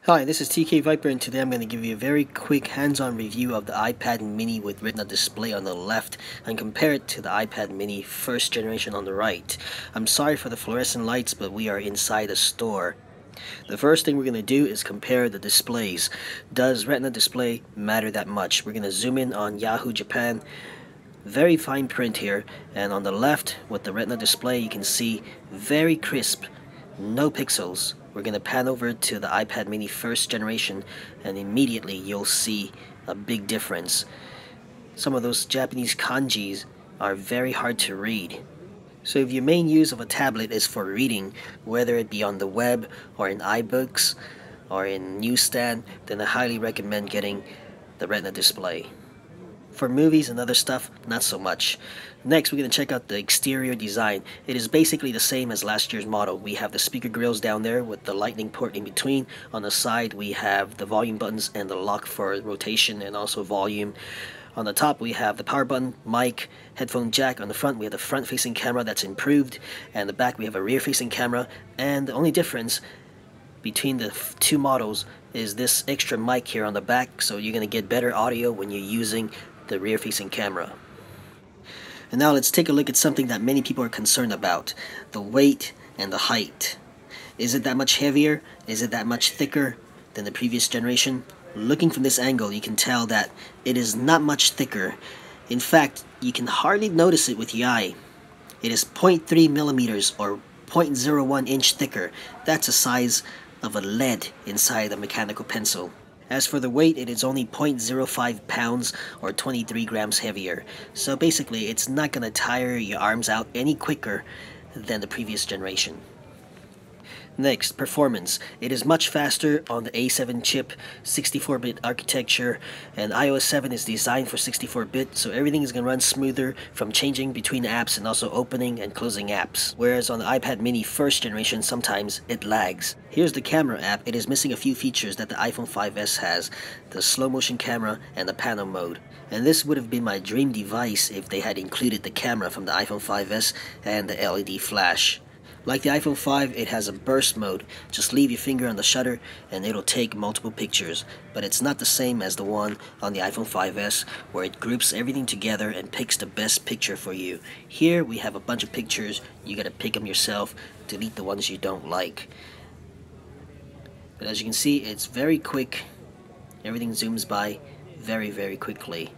Hi, this is TK Viper, and today I'm going to give you a very quick hands-on review of the iPad mini with Retina Display on the left and compare it to the iPad mini first generation on the right. I'm sorry for the fluorescent lights, but we are inside a store. The first thing we're going to do is compare the displays. Does Retina Display matter that much? We're going to zoom in on Yahoo Japan. Very fine print here, and on the left with the Retina Display you can see very crisp, no pixels. We're going to pan over to the iPad mini first generation and immediately you'll see a big difference. Some of those Japanese kanjis are very hard to read. So if your main use of a tablet is for reading, whether it be on the web or in iBooks or in newsstand, then I highly recommend getting the Retina Display. For movies and other stuff, not so much. Next, we're going to check out the exterior design. It is basically the same as last year's model. We have the speaker grills down there with the lightning port in between. On the side, we have the volume buttons and the lock for rotation and also volume. On the top, we have the power button, mic, headphone jack. On the front, we have the front-facing camera that's improved. And the back, we have a rear-facing camera. And the only difference between the two models is this extra mic here on the back, so you're going to get better audio when you're using the rear-facing camera. And now let's take a look at something that many people are concerned about: the weight and the height. Is it that much heavier? Is it that much thicker than the previous generation? Looking from this angle, you can tell that it is not much thicker. In fact, you can hardly notice it with your eye. It is 0.3 millimeters or 0.01 inch thicker. That's the size of a lead inside a mechanical pencil. As for the weight, it is only 0.05 pounds or 23 grams heavier. So basically, it's not going to tire your arms out any quicker than the previous generation. Next, performance. It is much faster on the A7 chip, 64-bit architecture, and iOS 7 is designed for 64-bit, so everything is going to run smoother from changing between apps and also opening and closing apps. Whereas on the iPad mini first generation, sometimes it lags. Here's the camera app. It is missing a few features that the iPhone 5S has: the slow motion camera and the panel mode. And this would have been my dream device if they had included the camera from the iPhone 5S and the LED flash. Like the iPhone 5, it has a burst mode. Just leave your finger on the shutter and it'll take multiple pictures. But it's not the same as the one on the iPhone 5S, where it groups everything together and picks the best picture for you. Here we have a bunch of pictures. You gotta pick them yourself, delete the ones you don't like. But as you can see, it's very quick. Everything zooms by very quickly.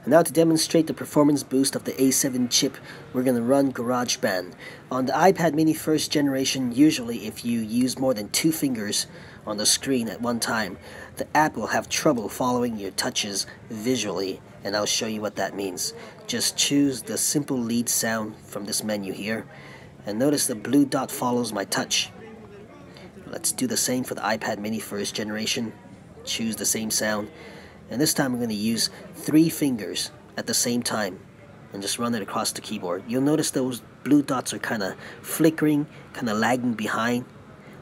And now to demonstrate the performance boost of the A7 chip, we're going to run GarageBand. On the iPad mini first generation, usually if you use more than 2 fingers on the screen at one time, the app will have trouble following your touches visually, and I'll show you what that means. Just choose the simple lead sound from this menu here, and notice the blue dot follows my touch. Let's do the same for the iPad mini first generation. Choose the same sound. And this time we're going to use 3 fingers at the same time and just run it across the keyboard. You'll notice those blue dots are kind of flickering, kind of lagging behind.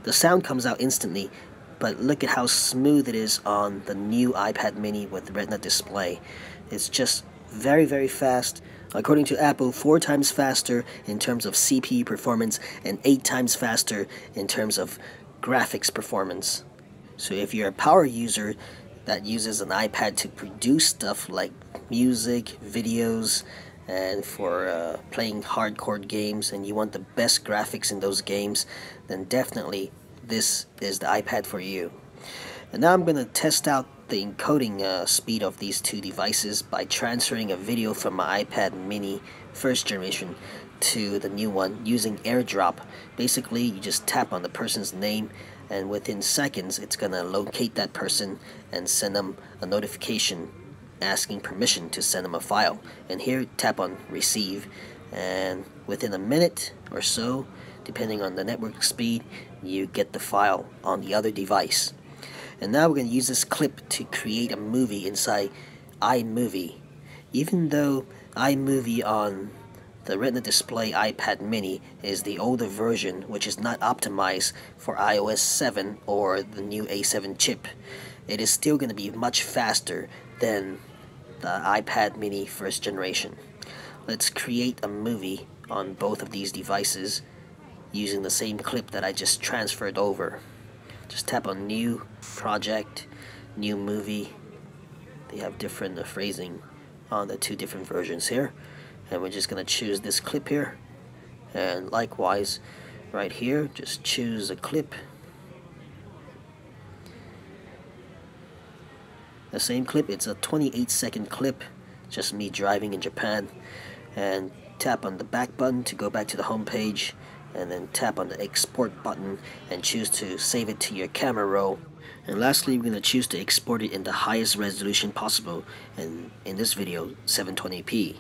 The sound comes out instantly, but look at how smooth it is on the new iPad mini with Retina Display. It's just very fast. According to Apple, 4 times faster in terms of CPU performance and 8 times faster in terms of graphics performance. So if you're a power user that uses an iPad to produce stuff like music, videos, and for playing hardcore games, and you want the best graphics in those games, then definitely this is the iPad for you. And now I'm going to test out the encoding speed of these two devices by transferring a video from my iPad mini first generation to the new one using AirDrop. Basically, you just tap on the person's name, and within seconds it's gonna locate that person and send them a notification asking permission to send them a file. And here, tap on receive, and within a minute or so, depending on the network speed, you get the file on the other device. And now we're going to use this clip to create a movie inside iMovie. Even though iMovie on the Retina Display iPad mini is the older version, which is not optimized for iOS 7 or the new A7 chip, it is still going to be much faster than the iPad mini first generation. Let's create a movie on both of these devices using the same clip that I just transferred over. Just tap on New project, new movie. They have different phrasing on the two different versions here. And we're just going to choose this clip here. And likewise, right here, just choose a clip. The same clip, it's a 28-second clip, just me driving in Japan. And tap on the back button to go back to the home page, and then tap on the export button and choose to save it to your camera roll. And lastly, we're going to choose to export it in the highest resolution possible, and in this video, 720p.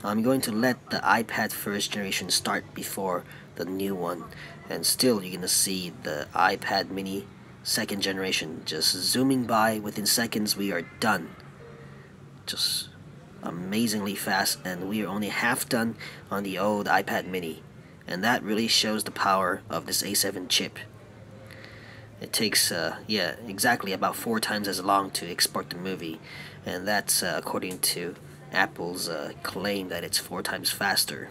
I'm going to let the iPad first generation start before the new one, and still you're going to see the iPad mini second generation just zooming by. Within seconds we are done. Just amazingly fast, and we are only half done on the old iPad mini, and that really shows the power of this A7 chip. It takes exactly about 4 times as long to export the movie, and that's according to Apple's claim that it's 4 times faster.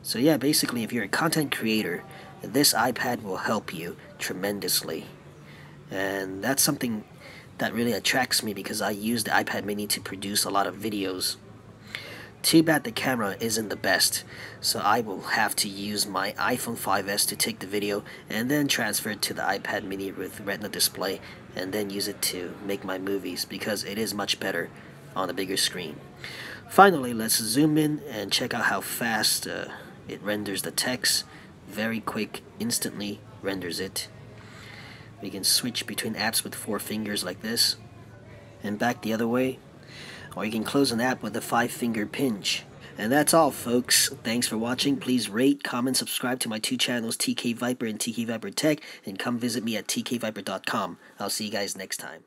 So yeah, basically if you're a content creator, this iPad will help you tremendously, and that's something that really attracts me because I use the iPad mini to produce a lot of videos. Too bad the camera isn't the best, so I will have to use my iPhone 5s to take the video and then transfer it to the iPad mini with Retina Display and then use it to make my movies because it is much better on a bigger screen. Finally, let's zoom in and check out how fast it renders the text. Very quick, instantly renders it. We can switch between apps with 4 fingers like this, and back the other way, or you can close an app with a 5-finger pinch. And that's all, folks. Thanks for watching. Please rate, comment, subscribe to my 2 channels, TK Viper and TK Viper Tech, and come visit me at tkviper.com. I'll see you guys next time.